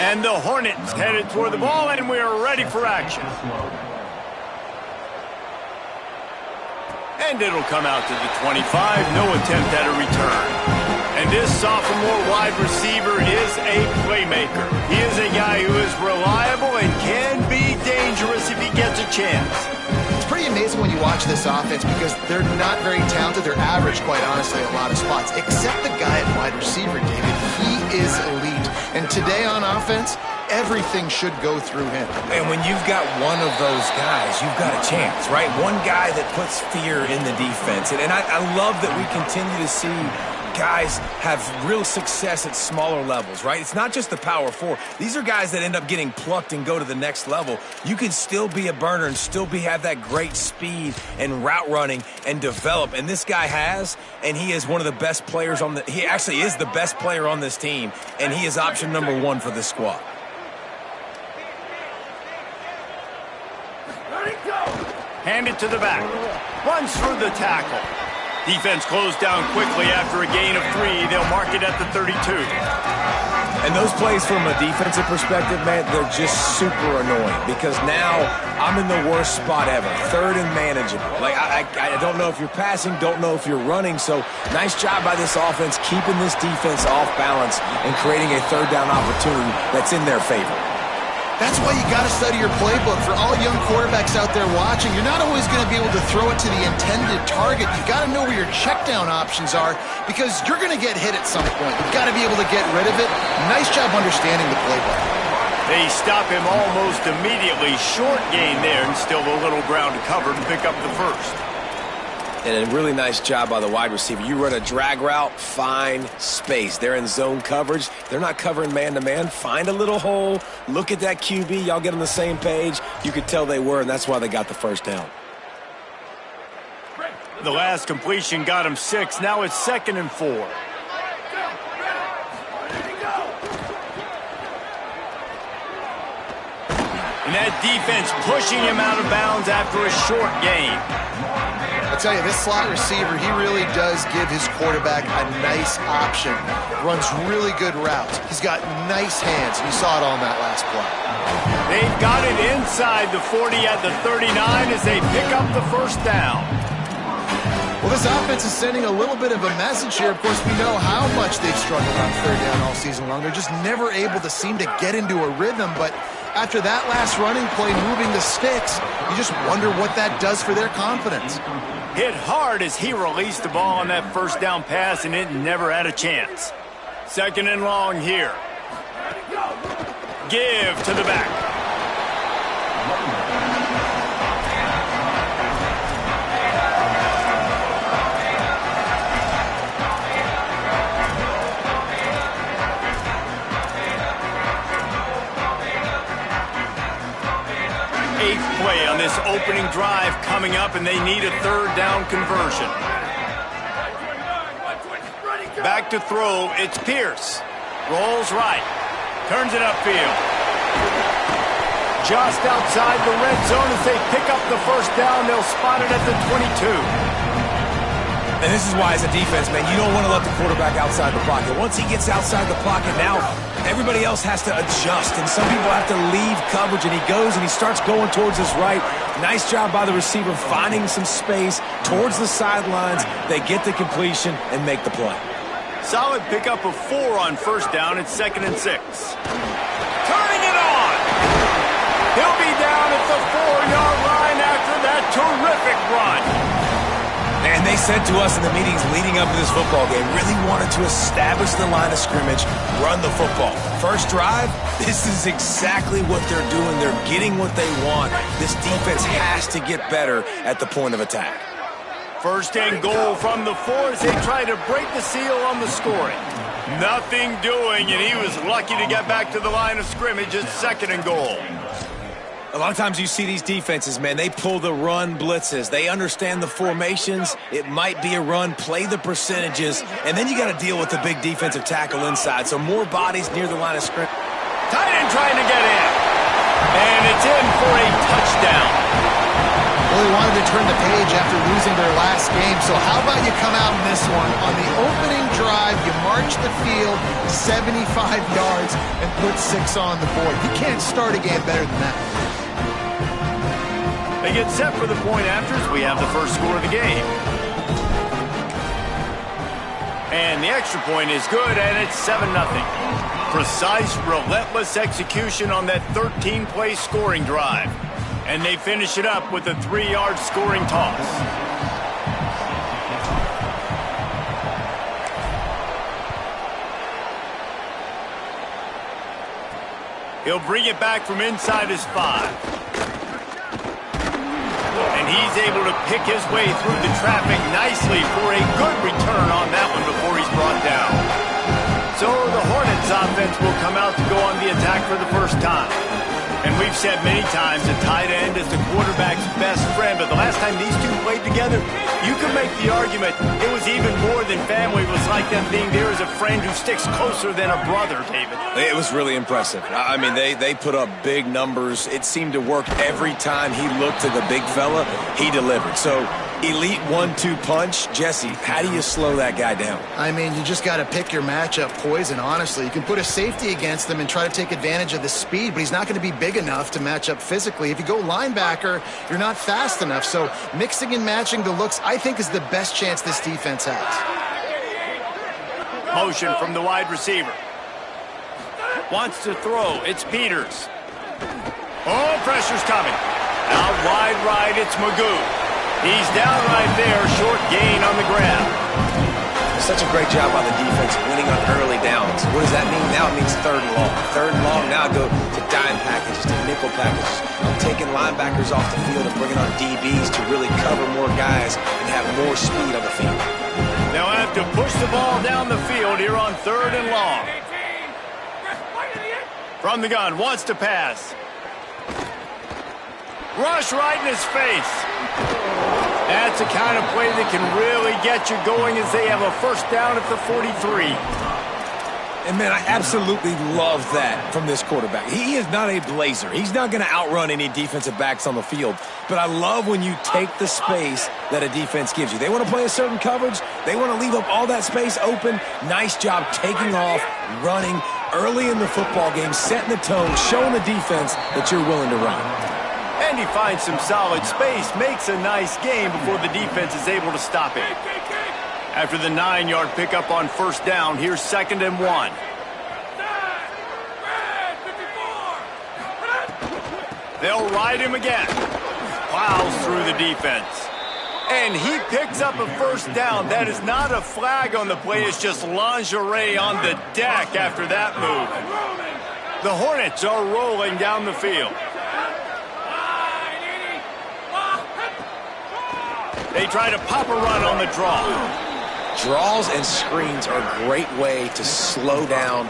And the Hornets headed toward the ball, and we are ready for action. And it'll come out to the 25. No attempt at a return. And this sophomore wide receiver is a playmaker. He is a guy who is reliable and can be dangerous if he gets a chance. It's pretty amazing when you watch this offense because they're not very talented. They're average, quite honestly, in a lot of spots. Except the guy at wide receiver, David. He is elite. And today on offense, everything should go through him. And when you've got one of those guys, you've got a chance, right? One guy that puts fear in the defense. And I love that we continue to see guys have real success at smaller levels, right? It's not just the power four. These are guys that end up getting plucked and go to the next level. You can still be a burner and still have that great speed and route running and develop. And this guy has, and he is one of the best players on he actually is the best player on this team, and he is option number 1 for this squad. Hand it to the back. Runs through the tackle. Defense closed down quickly after a gain of 3. They'll mark it at the 32. And those plays from a defensive perspective, man, they're just super annoying because now I'm in the worst spot ever. 3rd and manageable. Like, I don't know if you're passing, don't know if you're running. So nice job by this offense keeping this defense off balance and creating a 3rd down opportunity that's in their favor. That's why you got to study your playbook. For all young quarterbacks out there watching, you're not always going to be able to throw it to the intended target. You got to know where your check down options are because you're going to get hit at some point. You've got to be able to get rid of it. Nice job understanding the playbook. They stop him almost immediately. Short gain there and still a little ground to cover to pick up the first. And a really nice job by the wide receiver. You run a drag route, find space. They're in zone coverage. They're not covering man-to-man. Find a little hole. Look at that QB. Y'all get on the same page. You could tell they were, and that's why they got the first down. The last completion got him 6. Now it's 2nd and 4. And that defense pushing him out of bounds after a short gain. I tell you, this slot receiver, he really does give his quarterback a nice option. Runs really good routes. He's got nice hands. You saw it on that last play. They've got it inside the 40 at the 39 as they pick up the first down. Well, this offense is sending a little bit of a message here. Of course, we know how much they've struggled on 3rd down all season long. They're just never able to seem to get into a rhythm, but after that last running play, moving the sticks, you just wonder what that does for their confidence. Hit hard as he released the ball on that first down pass, and it never had a chance. 2nd and long here. Give to the back. Play on this opening drive coming up, and they need a 3rd down conversion. Back to throw, it's Pierce. Rolls right. Turns it upfield. Just outside the red zone as they pick up the first down. They'll spot it at the 22. And this is why, as a defense, man, you don't want to let the quarterback outside the pocket. Once he gets outside the pocket, now everybody else has to adjust, and some people have to leave coverage, and he goes and he starts going towards his right. Nice job by the receiver finding some space towards the sidelines. They get the completion and make the play. Solid pickup of 4 on first down. It's 2nd and 6. Turning it on. He'll be down at the 4-yard line after that terrific run. And they said to us in the meetings leading up to this football game, really wanted to establish the line of scrimmage, run the football. First drive, this is exactly what they're doing. They're getting what they want. This defense has to get better at the point of attack. 1st and goal from the 4 as they try to break the seal on the scoring. Nothing doing, and he was lucky to get back to the line of scrimmage at 2nd and goal. A lot of times you see these defenses, man, they pull the run blitzes. They understand the formations. It might be a run, play the percentages, and then you got to deal with the big defensive tackle inside. So more bodies near the line of scrimmage. Tight end trying to get in. And it's in for a touchdown. Well, they wanted to turn the page after losing their last game, so how about you come out in this one? On the opening drive, you march the field 75 yards and put 6 on the board. You can't start a game better than that. They get set for the point afters. We have the first score of the game. And the extra point is good, and it's 7-0. Precise, relentless execution on that 13-play scoring drive. And they finish it up with a 3-yard scoring toss. He'll bring it back from inside his 5. And he's able to pick his way through the traffic nicely for a good return on that one before he's brought down. So the Hornets offense will come out to go on the attack for the first time. And we've said many times a tight end is the quarterback's best friend, but the last time these two played together, you could make the argument it was even more than family. It was like them being there as a friend who sticks closer than a brother, David. It was really impressive. I mean, they put up big numbers. It seemed to work every time he looked at the big fella. He delivered. So, elite 1-2 punch. Jesse, how do you slow that guy down? I mean, you just got to pick your matchup poison, honestly. You can put a safety against him and try to take advantage of the speed, but he's not going to be big enough to match up physically. If you go linebacker, you're not fast enough. So mixing and matching the looks, I think, is the best chance this defense has. Motion from the wide receiver. Wants to throw. It's Peters. Oh, pressure's coming. Out wide right, it's Magoo. He's down right there, short gain on the grab. Such a great job by the defense winning on early downs. What does that mean? Now it means 3rd and long. 3rd and long, now go to dime packages, to nickel packages. I'm taking linebackers off the field and bringing on DBs to really cover more guys and have more speed on the field. They'll have to push the ball down the field here on 3rd and long. From the gun, wants to pass. Rush right in his face. That's the kind of play that can really get you going as they have a first down at the 43. And, man, I absolutely love that from this quarterback. He is not a blazer. He's not going to outrun any defensive backs on the field. But I love when you take the space that a defense gives you. They want to play a certain coverage. They want to leave up all that space open. Nice job taking off, running early in the football game, setting the tone, showing the defense that you're willing to run. And he finds some solid space, makes a nice game before the defense is able to stop it. After the 9-yard pickup on first down, here's 2nd and 1. They'll ride him again. Plows through the defense. And he picks up a first down. That is not a flag on the play. It's just lingerie on the deck after that move. The Hornets are rolling down the field. They try to pop a run on the draw. Draws and screens are a great way to slow down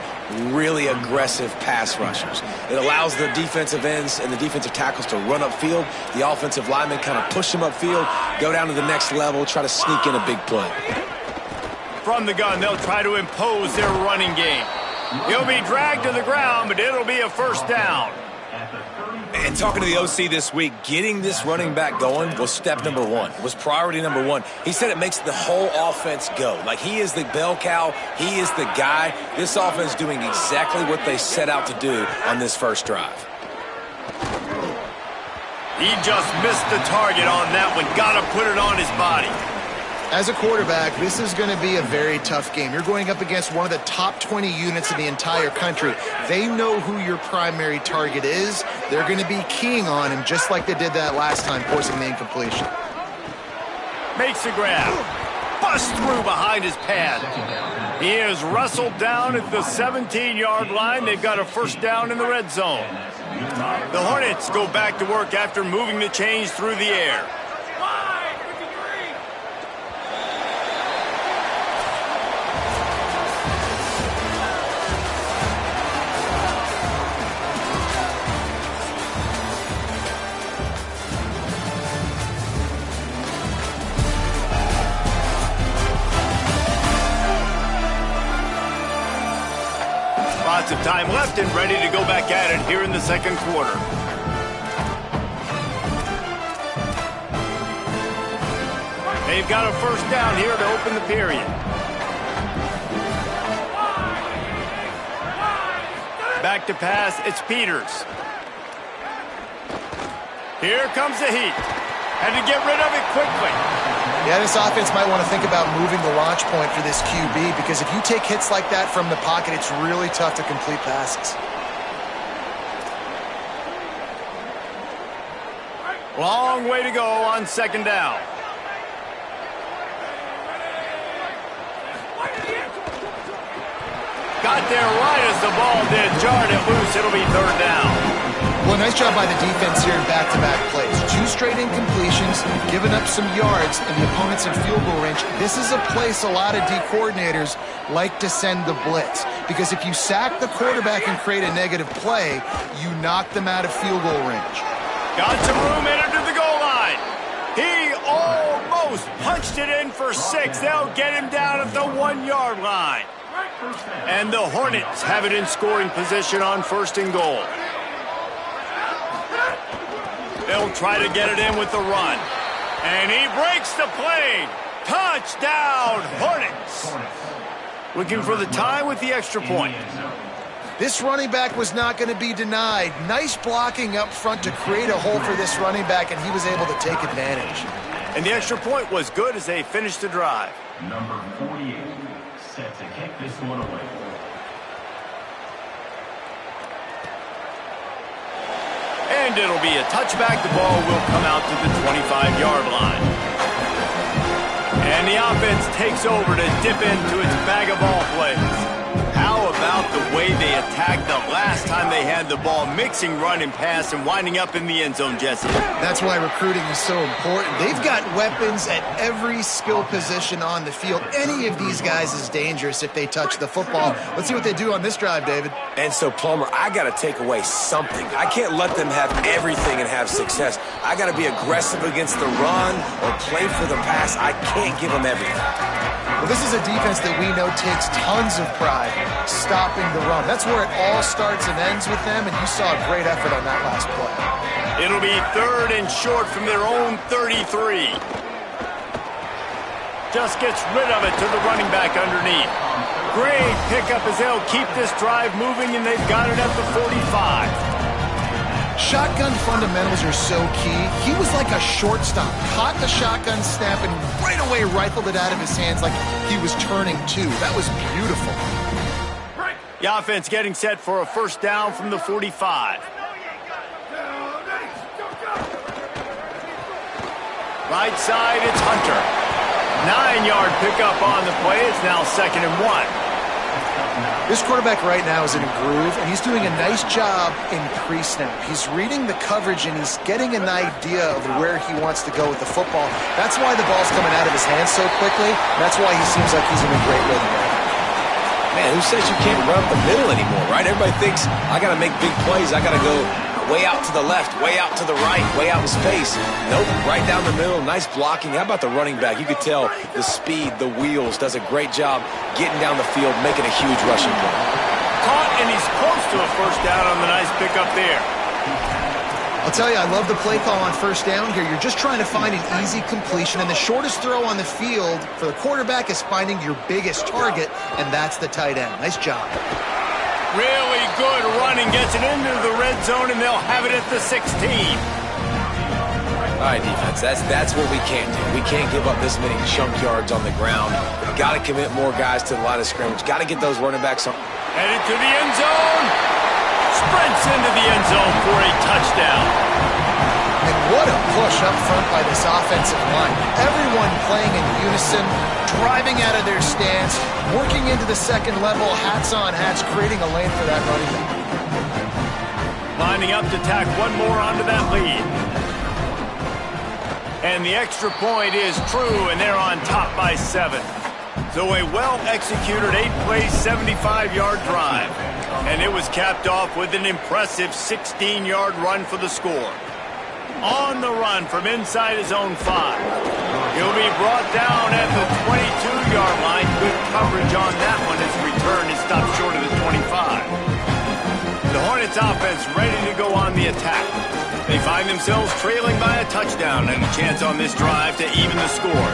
really aggressive pass rushers. It allows the defensive ends and the defensive tackles to run upfield. The offensive linemen kind of push them upfield, go down to the next level, try to sneak in a big play. From the gun, they'll try to impose their running game. He'll be dragged to the ground, but it'll be a first down. And talking to the OC this week, getting this running back going was step number 1. It was priority number 1. He said it makes the whole offense go. Like, he is the bell cow. He is the guy. This offense doing exactly what they set out to do on this first drive. He just missed the target on that one. Got to put it on his body. As a quarterback, this is going to be a very tough game. You're going up against one of the top 20 units in the entire country. They know who your primary target is. They're going to be keying on him just like they did that last time, forcing the incompletion. Makes a grab. Busts through behind his pad. He is wrestled down at the 17-yard line. They've got a first down in the red zone. The Hornets go back to work after moving the chains through the air. Lots of time left and ready to go back at it here in the second quarter. They've got a first down here to open the period. Back to pass, it's Peters. Here comes the heat. Had to get rid of it quickly. Yeah, this offense might want to think about moving the launch point for this QB, because if you take hits like that from the pocket, it's really tough to complete passes. Long way to go on second down. Got there right as the ball did. Jarred it loose. It'll be third down. Well, nice job by the defense here in back-to-back plays. 2 straight incompletions, giving up some yards, and the opponent's in field goal range. This is a place a lot of D coordinators like to send the blitz, because if you sack the quarterback and create a negative play, you knock them out of field goal range. Got some room headed to the goal line. He almost punched it in for 6. They'll get him down at the 1-yard line. And the Hornets have it in scoring position on first and goal. They'll try to get it in with the run. And he breaks the play. Touchdown, Hornets. Looking for the tie with the extra point. This running back was not going to be denied. Nice blocking up front to create a hole for this running back, and he was able to take advantage. And the extra point was good as they finished the drive. Number 48, set to kick this one away. And it'll be a touchback. The ball will come out to the 25-yard line. And the offense takes over to dip into its bag of ball plays. How about the way they attacked the last time they had the ball, mixing run and pass and winding up in the end zone, Jesse? That's why recruiting is so important. They've got weapons at every skill position on the field. Any of these guys is dangerous if they touch the football. Let's see what they do on this drive, David. And so, Plummer, I got to take away something. I can't let them have everything and have success. I got to be aggressive against the run or play for the pass. I can't give them everything. Well, this is a defense that we know takes tons of pride stopping the run. That's where it all starts and ends with them, and you saw a great effort on that last play. It'll be third and short from their own 33. Just gets rid of it to the running back underneath. Great pickup as they'll keep this drive moving, and they've got it at the 45. Shotgun fundamentals are so key. He was like a shortstop, caught the shotgun snap and right away rifled it out of his hands like he was turning two. That was beautiful. The offense getting set for a first down from the 45. Right side, it's Hunter. 9-yard pickup on the play. It's now 2nd and 1. This quarterback right now is in a groove, and he's doing a nice job in pre-snap. He's reading the coverage, and he's getting an idea of where he wants to go with the football. That's why the ball's coming out of his hands so quickly. That's why he seems like he's in a great rhythm right now. Man, who says you can't run up the middle anymore, right? Everybody thinks, I got to make big plays. I got to go way out to the left, way out to the right, way out in space. Nope, right down the middle, nice blocking. How about the running back? You could tell the speed, the wheels, does a great job getting down the field, making a huge rushing play. Caught, and he's close to a first down on the nice pickup there. I'll tell you, I love the play call on first down here. You're just trying to find an easy completion, and the shortest throw on the field for the quarterback is finding your biggest target, and that's the tight end. Nice job. Really good running, gets it into the red zone, and they'll have it at the 16. All right, defense, that's what we can't do. We can't give up this many chunk yards on the ground. Got to commit more guys to the line of scrimmage. Got to get those running backs on. Headed to the end zone. Sprints into the end zone for a touchdown. And what a push up front by this offensive line. Everyone playing in unison, driving out of their stance, working into the second level, hats on hats, creating a lane for that running back. Lining up to tack one more onto that lead. And the extra point is true, and they're on top by 7. So a well-executed 8-play, 75-yard drive. And it was capped off with an impressive 16-yard run for the score. On the run from inside his own 5. He'll be brought down at the 22-yard line. Good coverage on that one. His return is stopped short of the 25. The Hornets offense ready to go on the attack. They find themselves trailing by a touchdown and a chance on this drive to even the score.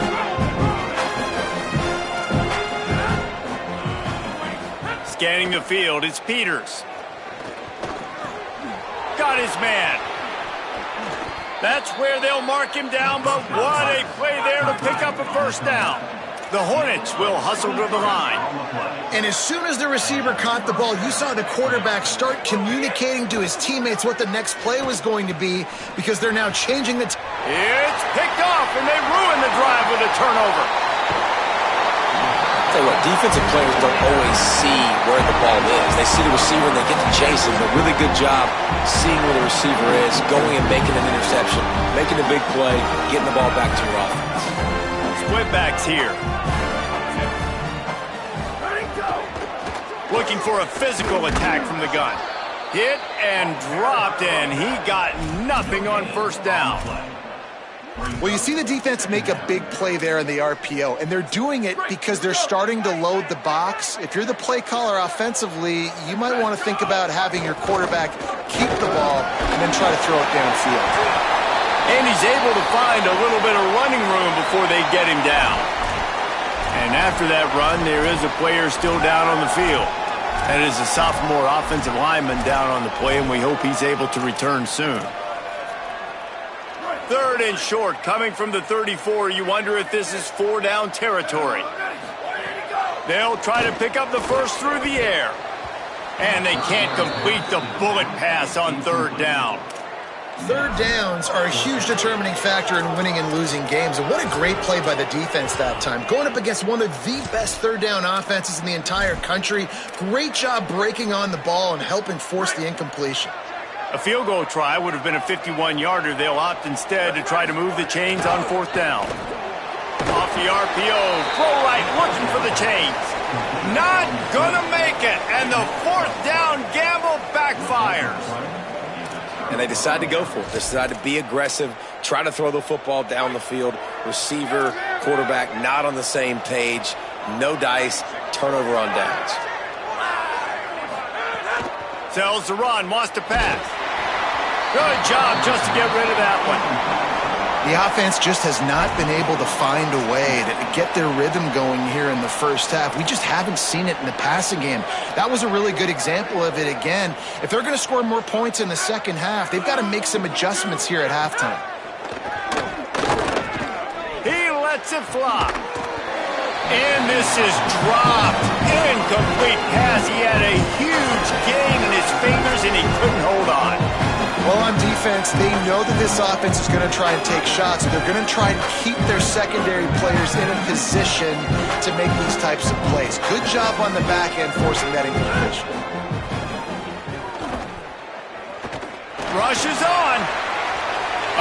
Scanning the field, it's Peters. Got his man. That's where they'll mark him down, but what a play there to pick up a first down. The Hornets will hustle to the line. And as soon as the receiver caught the ball, you saw the quarterback start communicating to his teammates what the next play was going to be because they're now changing the... It's picked off, and they ruin the drive with a turnover. Tell you what, defensive players don't always see where the ball is. They see the receiver and they get to chase him. But really good job seeing where the receiver is, going and making an interception, making a big play, getting the ball back to your offense. Split backs here. Looking for a physical attack from the gun. Hit and dropped, and he got nothing on first down. Well, you see the defense make a big play there in the RPO, and they're doing it because they're starting to load the box. If you're the play caller offensively, you might want to think about having your quarterback keep the ball and then try to throw it downfield. And he's able to find a little bit of running room before they get him down. And after that run, there is a player still down on the field. That is a sophomore offensive lineman down on the play, and we hope he's able to return soon. Third and short, coming from the 34. You wonder if this is 4-down territory. They'll try to pick up the first through the air. And they can't complete the bullet pass on third down. Third downs are a huge determining factor in winning and losing games. And what a great play by the defense that time. Going up against one of the best third down offenses in the entire country. Great job breaking on the ball and helping force the incompletion. A field goal try would have been a 51-yarder. They'll opt instead to try to move the chains on fourth down. Off the RPO, throw right, looking for the chains. Not gonna make it, and the fourth down gamble backfires. And they decide to go for it. They decide to be aggressive, try to throw the football down the field. Receiver, quarterback, not on the same page. No dice, turnover on downs. Tells the run, wants to pass. Good job just to get rid of that one. The offense just has not been able to find a way to get their rhythm going here in the first half. We just haven't seen it in the passing game. That was a really good example of it again. If they're going to score more points in the second half, they've got to make some adjustments here at halftime. He lets it fly. And this is dropped. Incomplete pass. He had a huge gain in his fingers, and he couldn't hold on. Well, on defense, they know that this offense is going to try and take shots. So they're going to try and keep their secondary players in a position to make these types of plays. Good job on the back end forcing that incompletion. Rush is on.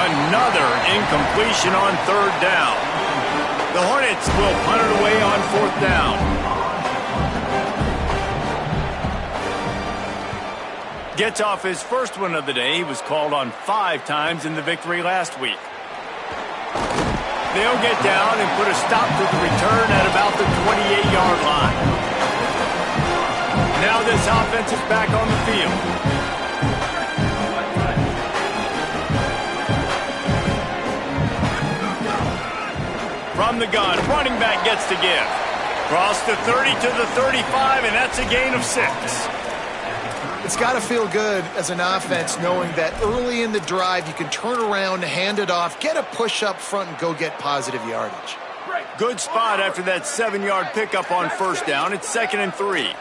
Another incompletion on third down. The Hornets will punt it away on fourth down. Gets off his first one of the day. He was called on 5 times in the victory last week. They'll get down and put a stop to the return at about the 28-yard line. Now this offense is back on the field. From the gun, running back gets to give. Cross the 30 to the 35, and that's a gain of 6. It's got to feel good as an offense knowing that early in the drive you can turn around, hand it off, get a push up front, and go get positive yardage. Good spot after that 7-yard pickup on first down. It's 2nd and 3.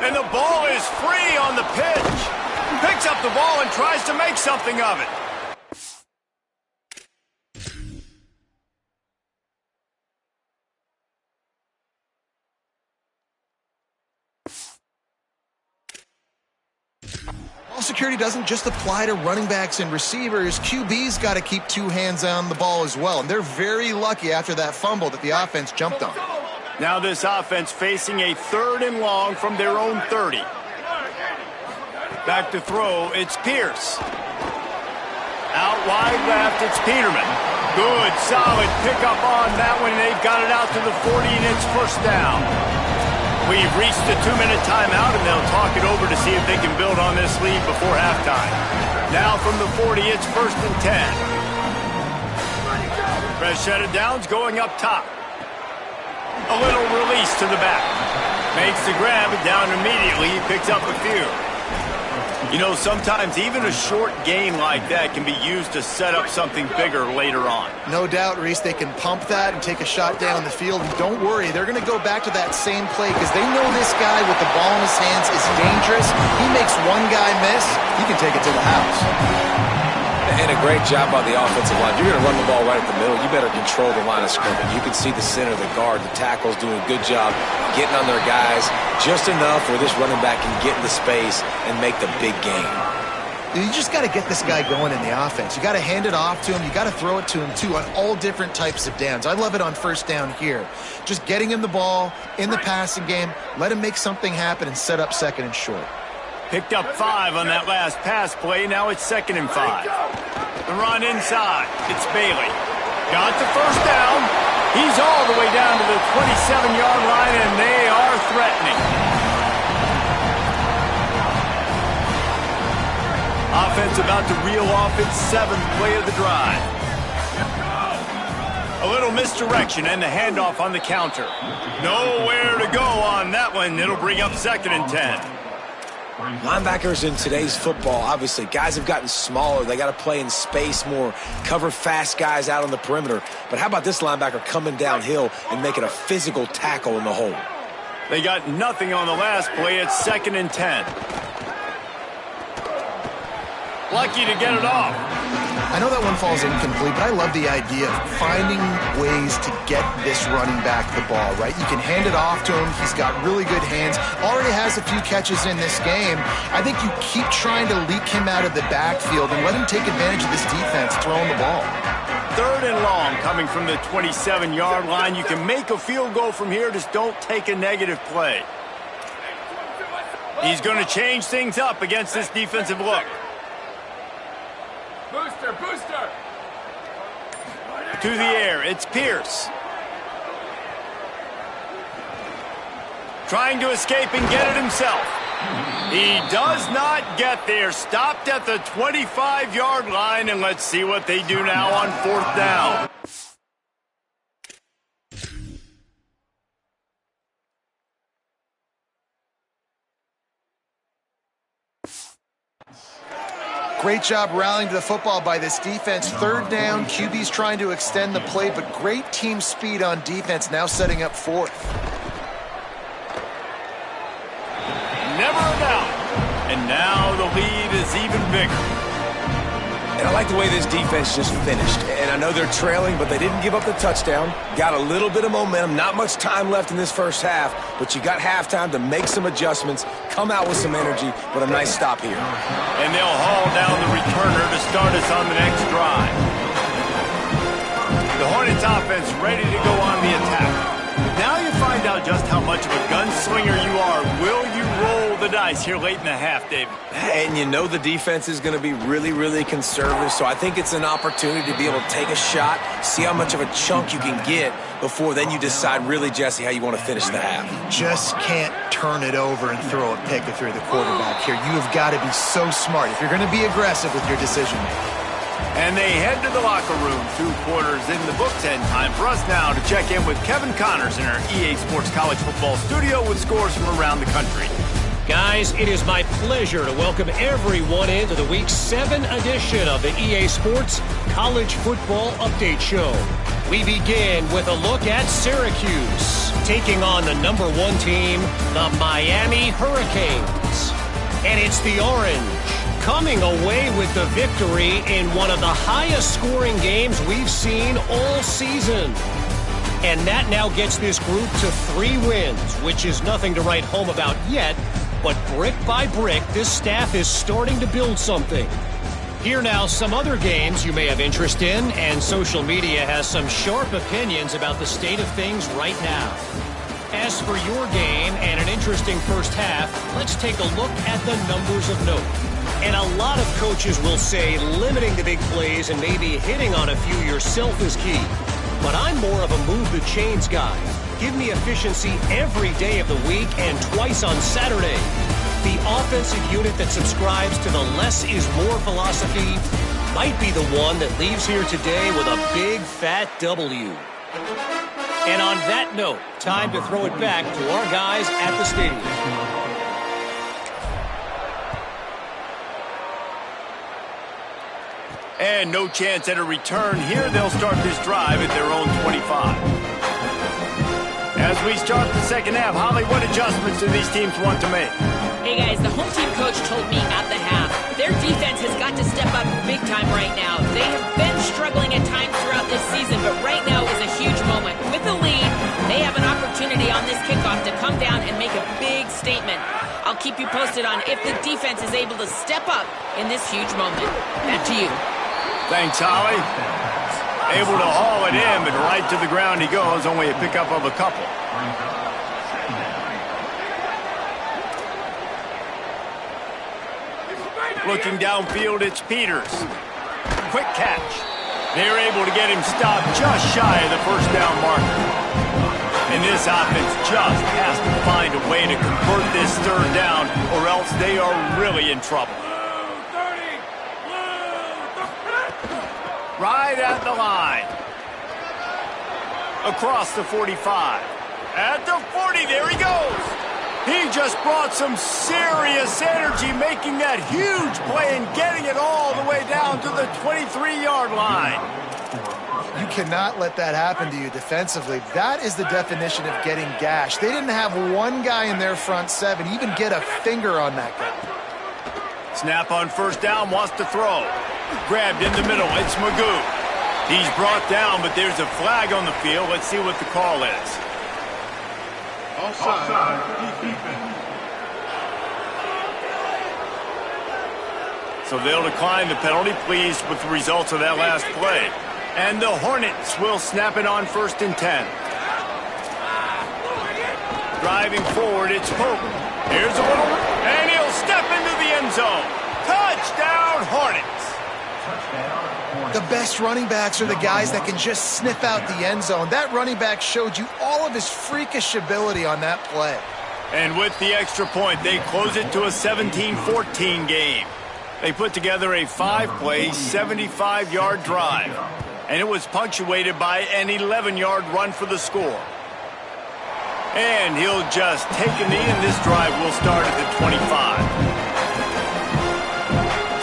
And the ball is free on the pitch. Picks up the ball and tries to make something of it. Ball security doesn't just apply to running backs and receivers. QB's got to keep 2 hands on the ball as well. And they're very lucky after that fumble that the offense jumped on. Now this offense facing a 3rd and long from their own 30. Back to throw, it's Pierce. Out wide left, it's Peterman. Good, solid pickup on that one. They've got it out to the 40, and it's first down. We've reached the 2-minute timeout, and they'll talk it over to see if they can build on this lead before halftime. Now from the 40, it's 1st and 10. Fresh set of downs going up top. A little release to the back. Makes the grab, down immediately. He picks up a few. You know, sometimes even a short gain like that can be used to set up something bigger later on. No doubt, Reese, they can pump that and take a shot down the field. And don't worry, they're going to go back to that same play because they know this guy with the ball in his hands is dangerous. He makes one guy miss, he can take it to the house. And a great job by the offensive line. You're going to run the ball right at the middle. You better control the line of scrimmage. You can see the center, the guard, the tackles doing a good job getting on their guys just enough where this running back can get into space and make the big gain. You just got to get this guy going in the offense. You got to hand it off to him. You got to throw it to him, too, on all different types of downs. I love it on 1st down here. Just getting him the ball in the passing game, let him make something happen and set up 2nd and short. Picked up 5 on that last pass play. Now it's 2nd and 5. The run inside. It's Bailey. Got the 1st down. He's all the way down to the 27-yard line, and they are threatening. Offense about to reel off its 7th play of the drive. A little misdirection and the handoff on the counter. Nowhere to go on that one. It'll bring up 2nd and 10. Linebackers in today's football, obviously, guys have gotten smaller. They got to play in space more, cover fast guys out on the perimeter. But how about this linebacker coming downhill and making a physical tackle in the hole? They got nothing on the last play. It's 2nd and 10. Lucky to get it off. I know that one falls incomplete, but I love the idea of finding ways to get this running back the ball, right? You can hand it off to him. He's got really good hands. Already has a few catches in this game. I think you keep trying to leak him out of the backfield and let him take advantage of this defense throwing the ball. 3rd and long coming from the 27-yard line. You can make a field goal from here. Just don't take a negative play. He's going to change things up against this defensive look. Booster! To the air, it's Pierce. Trying to escape and get it himself. He does not get there. Stopped at the 25-yard line, and let's see what they do now on 4th down. Great job rallying to the football by this defense. 3rd down, QB's trying to extend the play, but great team speed on defense, now setting up 4th. Never a doubt. And now the lead is even bigger. And I like the way this defense just finished. And I know they're trailing, but they didn't give up the touchdown. Got a little bit of momentum. Not much time left in this 1st half, but you got halftime to make some adjustments, come out with some energy, but a nice stop here. And they'll haul down the returner to start us on the next drive. The Hornets offense ready to go on the attack. Now you find out just how much of a gunslinger you are. Will you roll the dice here late in the half, David? And you know the defense is going to be really, really conservative, so I think it's an opportunity to be able to take a shot, see how much of a chunk you can get before then you decide really, Jesse, how you want to finish the half. Just can't turn it over and throw a pick if you're the quarterback here. You have got to be so smart if you're going to be aggressive with your decision making. And they head to the locker room. 2 quarters in the books, and time for us now to check in with Kevin Connors in our EA Sports College Football studio with scores from around the country. Guys, it is my pleasure to welcome everyone into the Week 7 edition of the EA Sports College Football Update Show. We begin with a look at Syracuse, taking on the #1 team, the Miami Hurricanes. And it's the Orange coming away with the victory in one of the highest scoring games we've seen all season. And that now gets this group to 3 wins, which is nothing to write home about yet, but brick by brick, this staff is starting to build something. Here now, some other games you may have interest in, and social media has some sharp opinions about the state of things right now. As for your game and an interesting first half, let's take a look at the numbers of note. And a lot of coaches will say limiting the big plays and maybe hitting on a few yourself is key. But I'm more of a move the chains guy. Give me efficiency every day of the week and twice on Saturday. The offensive unit that subscribes to the less is more philosophy might be the one that leaves here today with a big fat W. And on that note, time to throw it back to our guys at the stadium. And no chance at a return here. They'll start this drive at their own 25. As we start the second half, Holly, what adjustments do these teams want to make? Hey guys, the home team coach told me at the half, their defense has got to step up big time right now. They have been struggling at times throughout this season, but right now is a huge moment. With the lead, they have an opportunity on this kickoff to come down and make a big statement. I'll keep you posted on if the defense is able to step up in this huge moment. Back to you. Thanks, Holly. Able to haul it in, but right to the ground he goes. Only a pickup of a couple. Looking downfield, it's Peters. Quick catch. They're able to get him stopped just shy of the first down marker. And this offense just has to find a way to convert this third down, or else they are really in trouble. Right at the line. Across the 45. At the 40, there he goes. He just brought some serious energy, making that huge play and getting it all the way down to the 23-yard line. You cannot let that happen to you defensively. That is the definition of getting gashed. They didn't have one guy in their front seven even get a finger on that guy. Snap on first down, wants to throw. Grabbed in the middle, it's Magoo. He's brought down, but there's a flag on the field. Let's see what the call is. Offside. So they'll decline the penalty, pleased with the results of that last play. And the Hornets will snap it on 1st and 10. Driving forward, it's Pope. Here's a little, and he'll step into the end zone. Touchdown, Hornets. The best running backs are the guys that can just sniff out the end zone. That running back showed you all of his freakish ability on that play. And with the extra point, they close it to a 17-14 game. They put together a 5-play, 75-yard drive. And it was punctuated by an 11-yard run for the score. And he'll just take a knee, and this drive will start at the 25.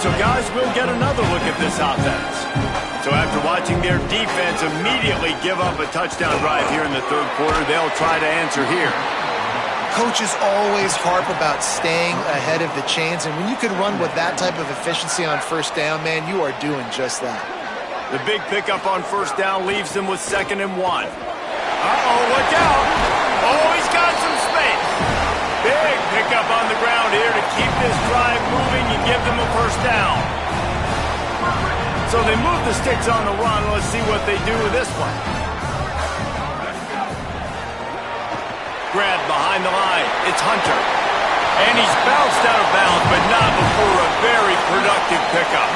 So, guys, we'll get another look at this offense. So after watching their defense immediately give up a touchdown drive here in the third quarter, they'll try to answer here. Coaches always harp about staying ahead of the chains, and when you can run with that type of efficiency on first down, man, you are doing just that. The big pickup on first down leaves them with 2nd and 1. Uh-oh, look out. Oh, he's got some space. Big pickup on the ground here to keep this drive moving and give them a first down. So they move the sticks on the run. Let's see what they do with this one. Grabbed behind the line. It's Hunter. And he's bounced out of bounds, but not before a very productive pickup.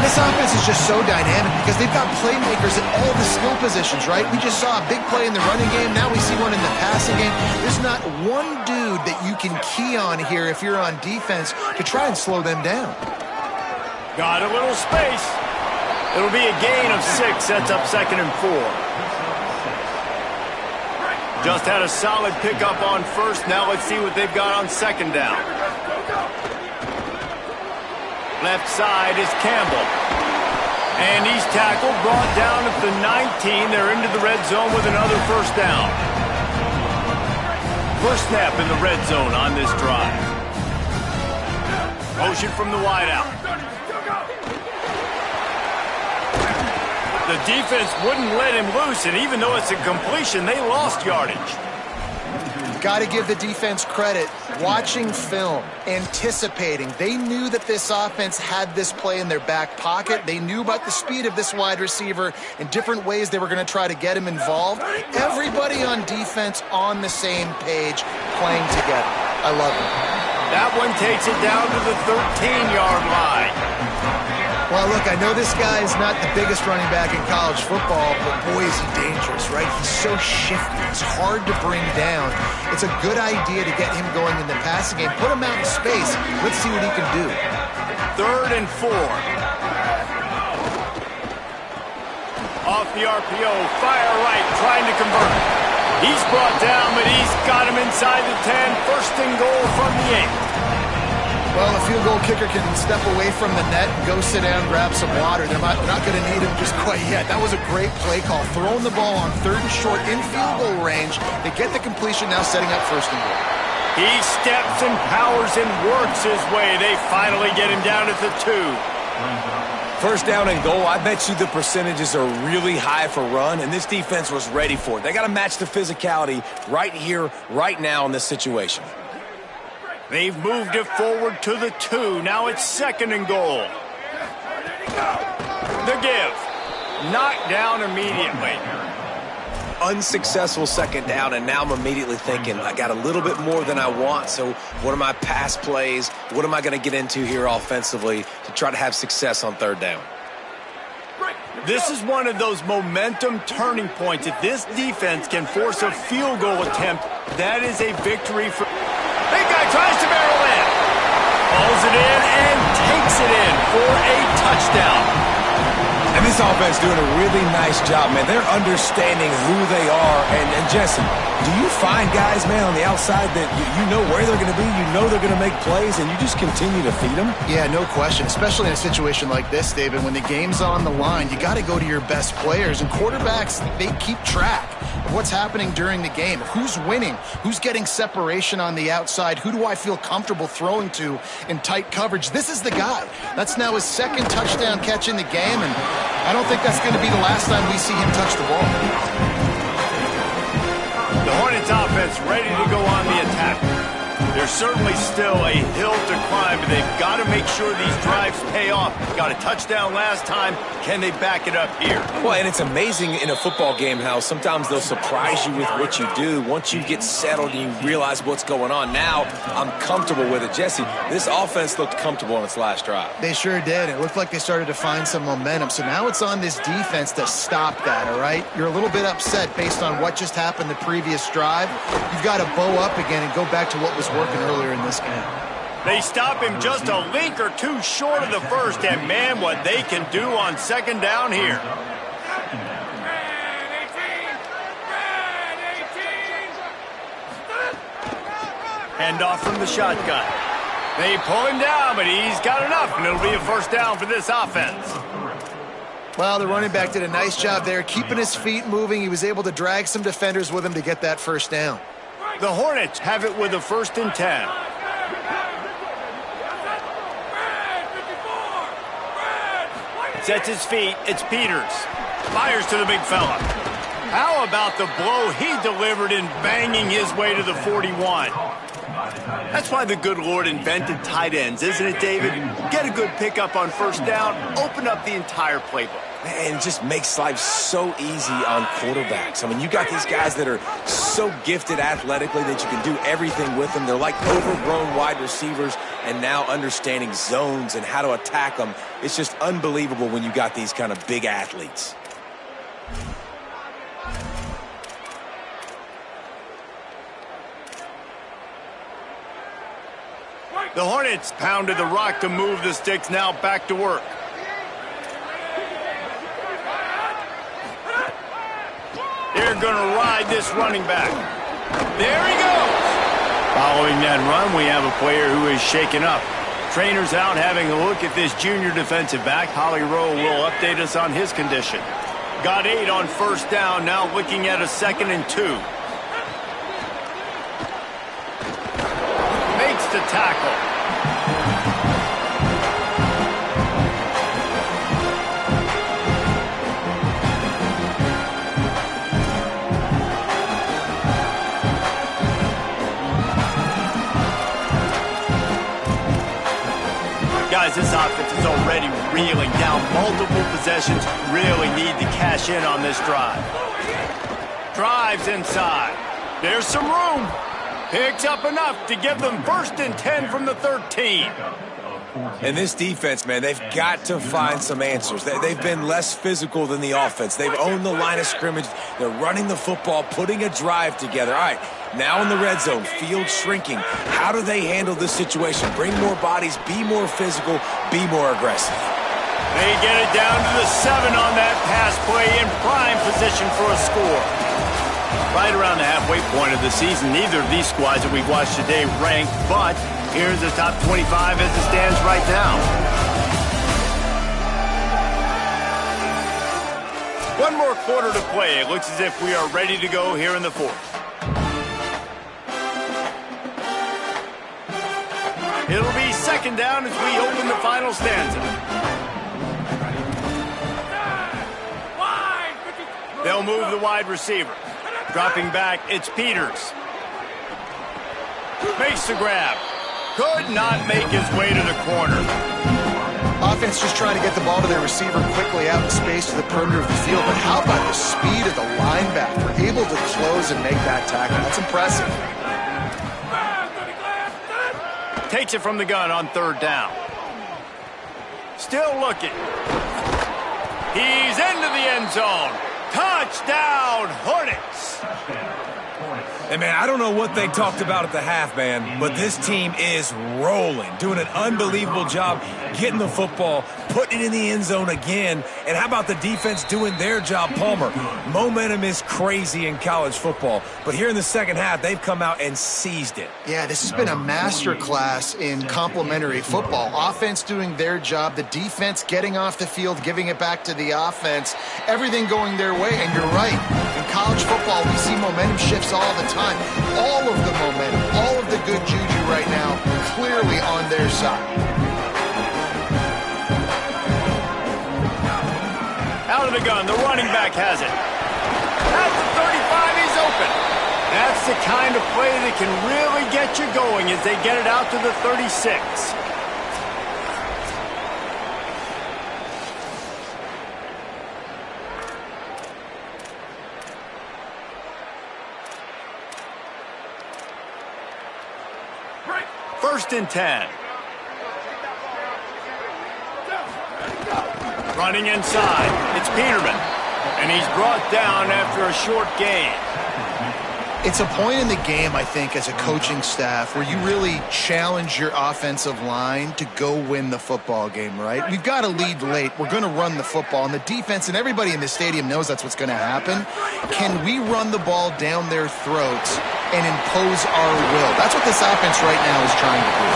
This offense is just so dynamic because they've got playmakers at all the skill positions, right? We just saw a big play in the running game. Now we see one in the passing game. There's not one dude that you can key on here if you're on defense to try and slow them down. Got a little space. It'll be a gain of 6. Sets up 2nd and 4. Just had a solid pickup on first. Now let's see what they've got on 2nd down. Left side is Campbell. And he's tackled, brought down at the 19. They're into the red zone with another first down. First snap in the red zone on this drive. Motion from the wideout. The defense wouldn't let him loose, and even though it's a completion, they lost yardage. Got to give the defense credit. Watching film, anticipating. They knew that this offense had this play in their back pocket. They knew about the speed of this wide receiver and different ways they were going to try to get him involved. Everybody on defense on the same page, playing together. I love it. That one takes it down to the 13-yard line. Well, look, I know this guy is not the biggest running back in college football, but boy, is he dangerous, right? He's so shifty. He's hard to bring down. It's a good idea to get him going in the passing game. Put him out in space. Let's see what he can do. 3rd and 4. Off the RPO, fire right, trying to convert. He's brought down, but he's got him inside the 10. 1st and goal from the 8. Well, a field goal kicker can step away from the net and go sit down, grab some water. They're not going to need him just quite yet. That was a great play call. Throwing the ball on 3rd and short in field goal range. They get the completion, now setting up 1st and goal. He steps and powers and works his way. They finally get him down at the 2. 1st down and goal. I bet you the percentages are really high for run, and this defense was ready for it. They got to match the physicality right here, right now in this situation. They've moved it forward to the 2. Now it's 2nd and goal. The give. Knocked down immediately. Unsuccessful 2nd down, and now I'm immediately thinking, I got a little bit more than I want, so what are my pass plays? What am I going to get into here offensively to try to have success on 3rd down? This is one of those momentum turning points. If this defense can force a field goal attempt, that is a victory for... Big guy tries to barrel in. Pulls it in and takes it in for a touchdown. And this offense doing a really nice job, man. They're understanding who they are. And Jesse, do you find guys, man, on the outside that you know where they're going to be, you know they're going to make plays, and you just continue to feed them? Yeah, no question, especially in a situation like this, David. When the game's on the line, you got to go to your best players. And quarterbacks, they keep track of what's happening during the game. Who's winning? Who's getting separation on the outside? Who do I feel comfortable throwing to in tight coverage? This is the guy. That's now his 2nd touchdown catch in the game, and I don't think that's going to be the last time we see him touch the ball. The Hornets offense ready to go on the attack. There's certainly still a hill to climb, but they've got to make sure these drives pay off. Got a touchdown last time. Can they back it up here? Well, and it's amazing in a football game how sometimes they'll surprise you with what you do. Once you get settled and you realize what's going on, now I'm comfortable with it. Jesse, this offense looked comfortable on its last drive. They sure did. It looked like they started to find some momentum. So now it's on this defense to stop that, all right? You're a little bit upset based on what just happened the previous drive. You've got to bow up again and go back to what was working earlier in this game. They stop him just a link or two short of the 1st, and man, what they can do on 2nd down here. Handoff from the shotgun. They pull him down, but he's got enough, and it'll be a 1st down for this offense. Well, the running back did a nice job there, keeping his feet moving. He was able to drag some defenders with him to get that 1st down. The Hornets have it with a 1st and 10. Sets his feet. It's Peters. Fires to the big fella. How about the blow he delivered in banging his way to the 41? That's why the good Lord invented tight ends, isn't it, David? Get a good pickup on 1st down, open up the entire playbook. Man, it just makes life so easy on quarterbacks. I mean, you got these guys that are so gifted athletically that you can do everything with them. They're like overgrown wide receivers, and now understanding zones and how to attack them. It's just unbelievable when you got these kind of big athletes. The Hornets pounded the rock to move the sticks, now back to work. They're going to ride this running back. There he goes. Following that run, we have a player who is shaken up. Trainer's out having a look at this junior defensive back. Holly Rowe will update us on his condition. Got 8 on 1st down, now looking at a 2nd and 2. Makes the tackle. Guys, this offense is already reeling down multiple possessions. Really need to cash in on this drive. Drives inside. There's some room. Picks up enough to give them 1st and 10 from the 13. And this defense, man, they've got to find some answers. They've been less physical than the offense. They've owned the line of scrimmage. They're running the football, putting a drive together. All right, now in the red zone, field shrinking. How do they handle this situation? Bring more bodies, be more physical, be more aggressive. They get it down to the 7 on that pass play, in prime position for a score. Right around the halfway point of the season, neither of these squads that we've watched today ranked, but here's the top 25 as it stands right now. One more quarter to play. It looks as if we are ready to go here in the fourth. It'll be second down as we open the final stanza. They'll move the wide receiver. Dropping back, it's Peters. Makes the grab. Could not make his way to the corner. Offense just trying to get the ball to their receiver quickly out in space to the perimeter of the field. But how about the speed of the linebacker? Able to close and make that tackle. That's impressive. Takes it from the gun on third down. Still looking. He's into the end zone. Touchdown, Hornets! And, man, I don't know what they talked about at the half, man, but this team is rolling, doing an unbelievable job getting the football, putting it in the end zone again. And how about the defense doing their job, Palmer? Momentum is crazy in college football, but here in the second half, they've come out and seized it. Yeah, this has been a masterclass in complementary football. Offense doing their job, the defense getting off the field, giving it back to the offense, everything going their way. And you're right, in college football, we see momentum shifts all the time. All of the momentum, all of the good juju right now, clearly on their side. Out of the gun, the running back has it. At the 35, he's open. That's the kind of play that can really get you going as they get it out to the 36. First and 10. Running inside, it's Peterman, and he's brought down after a short gain. It's a point in the game, I think, as a coaching staff where you really challenge your offensive line to go win the football game, right? We've got to lead late. We're going to run the football, and the defense and everybody in the stadium knows that's what's going to happen. Can we run the ball down their throats and impose our will? That's what this offense right now is trying to do.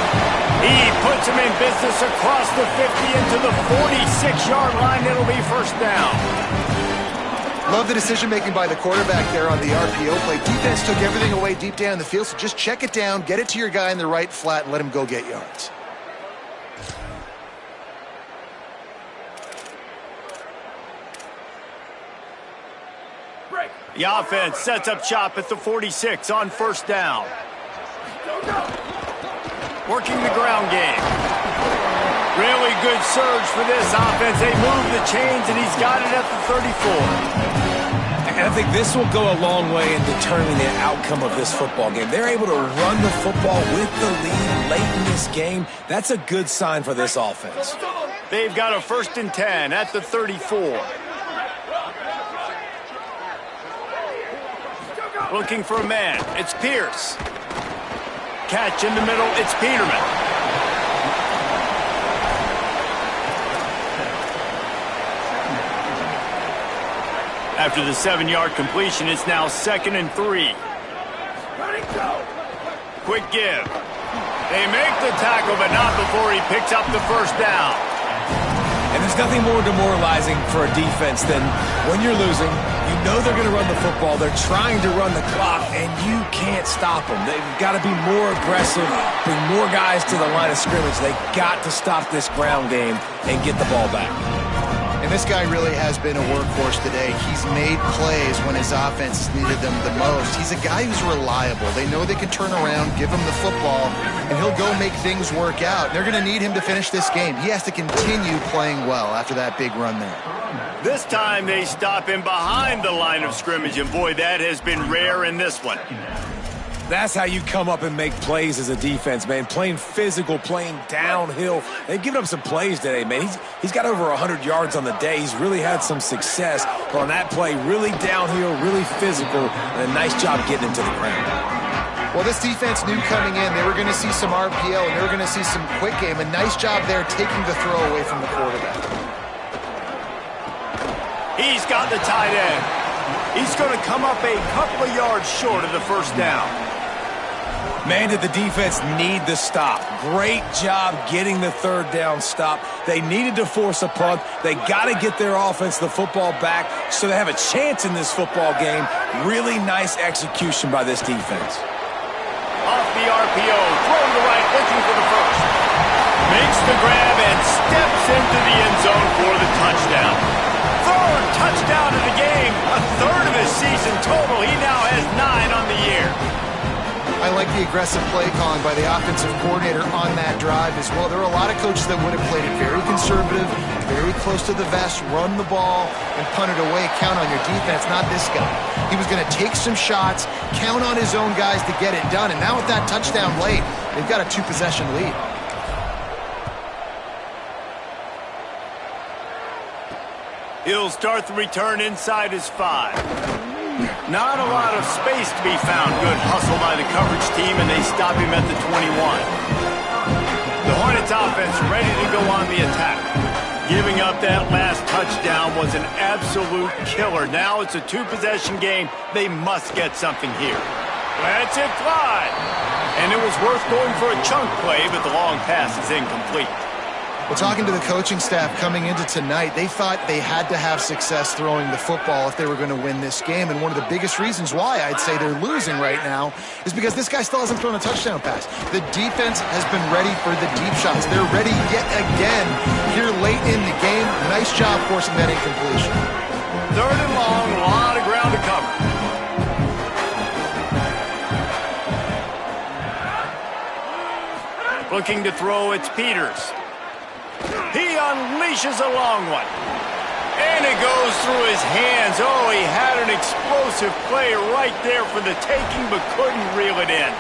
He puts him in business across the 50 into the 46-yard line. It'll be first down. Love the decision-making by the quarterback there on the RPO play. Defense took everything away deep down the field, so just check it down, get it to your guy in the right flat, and let him go get yards. The offense sets up shop at the 46 on first down. Working the ground game. Really good surge for this offense. They move the chains, and he's got it at the 34. And I think this will go a long way in determining the outcome of this football game. They're able to run the football with the lead late in this game. That's a good sign for this offense. They've got a first and 10 at the 34. Looking for a man. It's Pierce. Catch in the middle. It's Peterman. After the 7-yard completion, it's now 2nd and 3. Quick give. They make the tackle, but not before he picks up the first down. And there's nothing more demoralizing for a defense than when you're losing, you know they're going to run the football, they're trying to run the clock, and you can't stop them. They've got to be more aggressive, bring more guys to the line of scrimmage. They've got to stop this ground game and get the ball back. And this guy really has been a workhorse today. He's made plays when his offense needed them the most. He's a guy who's reliable. They know they can turn around, give him the football, and he'll go make things work out. They're going to need him to finish this game. He has to continue playing well after that big run there. This time they stop him behind the line of scrimmage, and boy, that has been rare in this one. That's how you come up and make plays as a defense, man. Playing physical, playing downhill. They've given up some plays today, man. He's got over 100 yards on the day. He's really had some success. But on that play, really downhill, really physical, and a nice job getting him to the ground. Well, this defense knew coming in they were going to see some RPO and they were going to see some quick game. A nice job there taking the throw away from the quarterback. He's got the tight end. He's going to come up a couple of yards short of the first down. Man, did the defense need the stop. Great job getting the third down stop. They needed to force a punt. They got to get their offense the football back so they have a chance in this football game. Really nice execution by this defense. Off the RPO, throwing to right, looking for the first. Makes the grab and steps into the end zone for the touchdown. Third touchdown of the game, a third of his season total. He now has 9 on the year. I like the aggressive play calling by the offensive coordinator on that drive as well. There are a lot of coaches that would have played it very conservative, very close to the vest, run the ball, and punt it away. Count on your defense, not this guy. He was going to take some shots, count on his own guys to get it done, and now with that touchdown late, they've got a 2-possession lead. He'll start the return inside his 5. Not a lot of space to be found. Good hustle by the coverage team, and they stop him at the 21. The Hornets offense ready to go on the attack. Giving up that last touchdown was an absolute killer. Now it's a 2-possession game. They must get something here. Lets it fly. And it was worth going for a chunk play, but the long pass is incomplete. Well, talking to the coaching staff coming into tonight, they thought they had to have success throwing the football if they were going to win this game. And one of the biggest reasons why I'd say they're losing right now is because this guy still hasn't thrown a touchdown pass. The defense has been ready for the deep shots. They're ready yet again here late in the game. Nice job forcing that incompletion. Third and long, a lot of ground to cover. Looking to throw, it's Peters. He unleashes a long one. And it goes through his hands. Oh, he had an explosive play right there for the taking, but couldn't reel it in.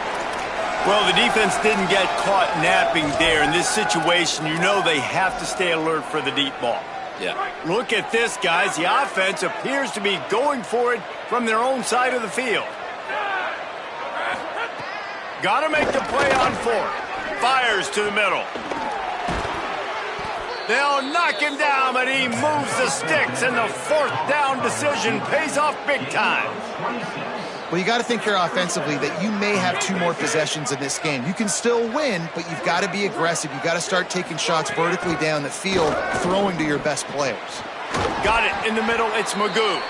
Well, the defense didn't get caught napping there. In this situation, you know they have to stay alert for the deep ball. Yeah. Look at this, guys. The offense appears to be going for it from their own side of the field. Got to make the play on 4. Fires to the middle. They'll knock him down, but he moves the sticks, and the 4th down decision pays off big time. Well, you got to think here offensively that you may have 2 more possessions in this game. You can still win, but you've got to be aggressive. You've got to start taking shots vertically down the field, throwing to your best players. Got it in the middle. It's Magoo.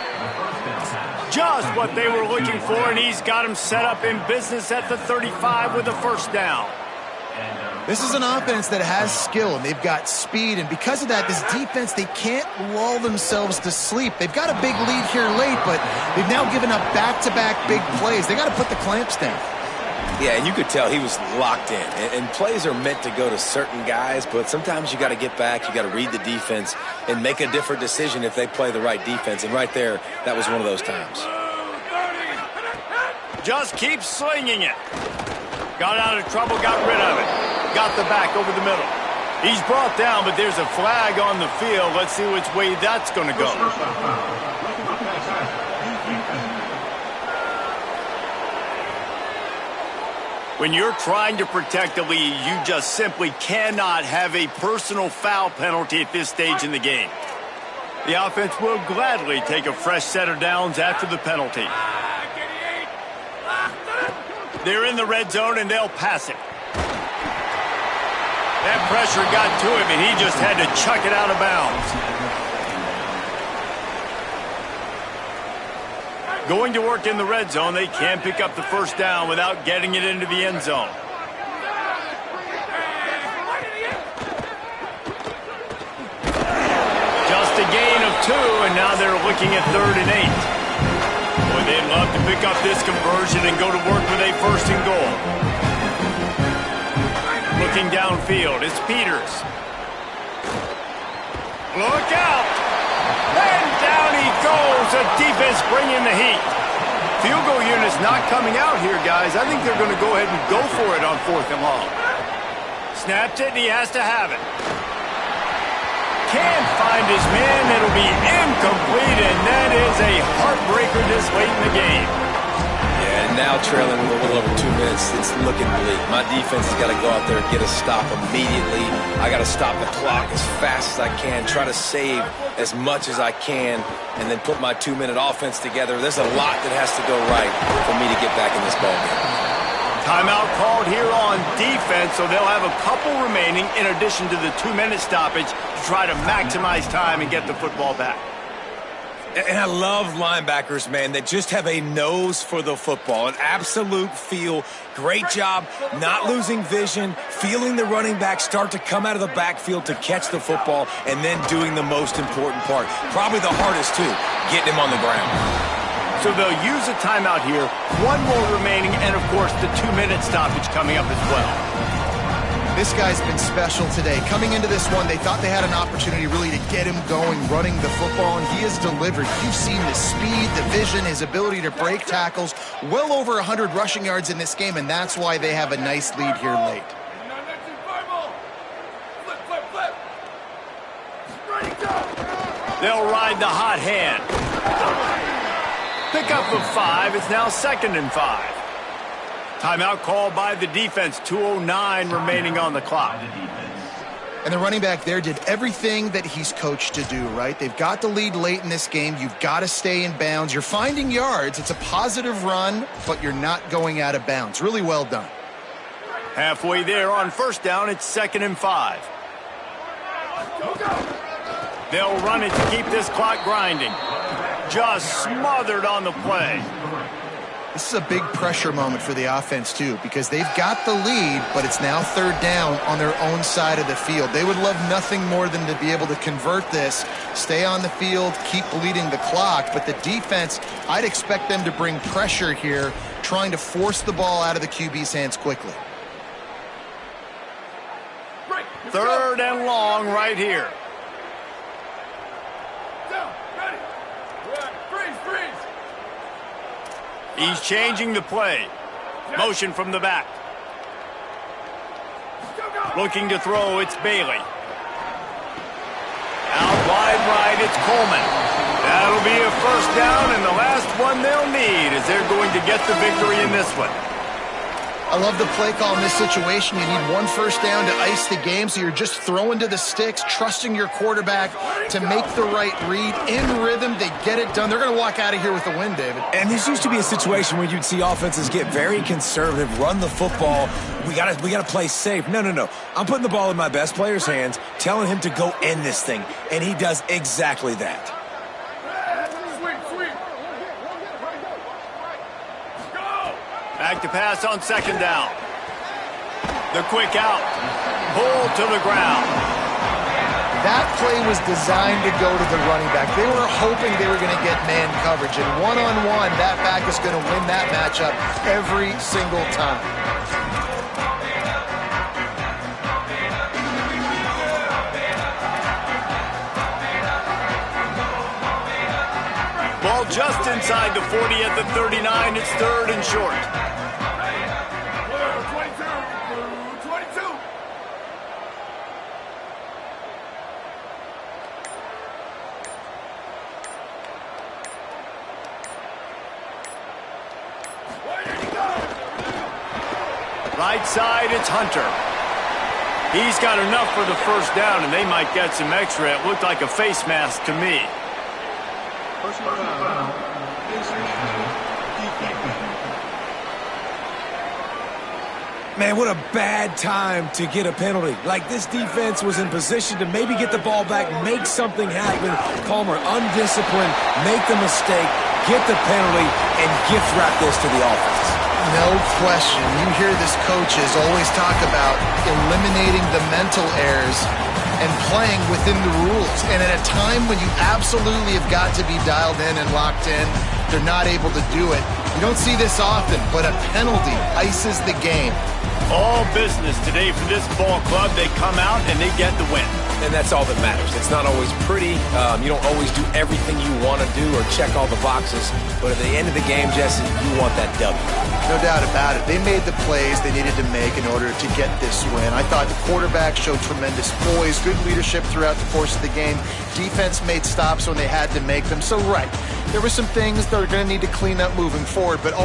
Just what they were looking for, and he's got him set up in business at the 35 with a first down. This is an offense that has skill, and they've got speed, and because of that, this defense, they can't lull themselves to sleep. They've got a big lead here late, but they've now given up back-to-back big plays. They got to put the clamps down. Yeah, and you could tell he was locked in. And plays are meant to go to certain guys, but sometimes you got to get back, you got to read the defense, and make a different decision if they play the right defense. And right there, that was one of those times. Just keep slinging it. Got out of trouble, got rid of it. Got the back over the middle. He's brought down, but there's a flag on the field. Let's see which way that's going to go. When you're trying to protect the lead, you just simply cannot have a personal foul penalty at this stage in the game. The offense will gladly take a fresh set of downs after the penalty. They're in the red zone, and they'll pass it. That pressure got to him, and he just had to chuck it out of bounds. Going to work in the red zone, they can't pick up the first down without getting it into the end zone. Just a gain of 2, and now they're looking at 3rd and 8. Boy, they'd love to pick up this conversion and go to work with a 1st and goal. Looking downfield, it's Peters. Look out! And down he goes. The defense bringing the heat. field goal unit's not coming out here, guys. I think they're going to go ahead and go for it on 4th and long. Snapped it, and he has to have it. Can't find his man. It'll be incomplete, and that is a heartbreaker this late in the game. Yeah, and now trailing with a little over 2 minutes, it's looking bleak. My defense has got to go out there and get a stop immediately. I got to stop the clock as fast as I can, try to save as much as I can, and then put my 2-minute offense together. There's a lot that has to go right for me to get back in this ballgame. Timeout called here on defense, so they'll have a couple remaining in addition to the 2-minute stoppage to try to maximize time and get the football back. And I love linebackers, man, that just have a nose for the football, an absolute feel. Great job not losing vision, feeling the running back start to come out of the backfield to catch the football, and then doing the most important part. Probably the hardest, too, getting him on the ground. So they'll use a timeout here, 1 more remaining, and, of course, the 2-minute stoppage coming up as well. This guy's been special today. Coming into this one, they thought they had an opportunity really to get him going, running the football, and he has delivered. You've seen the speed, the vision, his ability to break tackles. Well over 100 rushing yards in this game, and that's why they have a nice lead here late. They'll ride the hot hand. Pickup of 5. It's now 2nd and 5. Timeout called by the defense. 2:09 remaining on the clock. And the running back there did everything that he's coached to do, right? They've got the lead late in this game. You've got to stay in bounds. You're finding yards. It's a positive run, but you're not going out of bounds. Really well done. Halfway there on 1st down. It's 2nd and 5. They'll run it to keep this clock grinding. Just smothered on the play. This is a big pressure moment for the offense, too, because they've got the lead, but it's now 3rd down on their own side of the field. They would love nothing more than to be able to convert this, stay on the field, keep bleeding the clock. But the defense, I'd expect them to bring pressure here, trying to force the ball out of the QB's hands quickly. 3rd and long right here. He's changing the play. Motion from the back. Looking to throw, it's Bailey. Out wide right, it's Coleman. That'll be a 1st down, and the last one they'll need as they're going to get the victory in this one. I love the play call in this situation. You need 1 1st down to ice the game, so you're just throwing to the sticks, trusting your quarterback to make the right read. In rhythm, they get it done. They're going to walk out of here with the win, David. And this used to be a situation where you'd see offenses get very conservative, run the football. We got to play safe. No. I'm putting the ball in my best player's hands, telling him to go end this thing, and he does exactly that. Back to pass on 2nd down. The quick out. Pulled to the ground. That play was designed to go to the running back. They were hoping they were going to get man coverage. And one-on-one, that back is going to win that matchup every single time. Ball just inside the 40 at the 39. It's 3rd and short. Right side, it's Hunter. He's got enough for the 1st down, and they might get some extra. It looked like a face mask to me. Man, what a bad time to get a penalty. Like, this defense was in position to maybe get the ball back, make something happen. Palmer, undisciplined, make the mistake, get the penalty, and gift wrap this to the offense. No question. You hear this coaches always talk about eliminating the mental errors and playing within the rules. And at a time when you absolutely have got to be dialed in and locked in, they're not able to do it. You don't see this often, but a penalty ices the game. All business today for this ball club. They come out and they get the win. And that's all that matters. It's not always pretty. You don't always do everything you want to do or check all the boxes. But at the end of the game, Jesse, you want that W. No doubt about it. They made the plays they needed to make in order to get this win. I thought the quarterback showed tremendous poise, good leadership throughout the course of the game. Defense made stops when they had to make them. So, right, there were some things they're going to need to clean up moving forward. But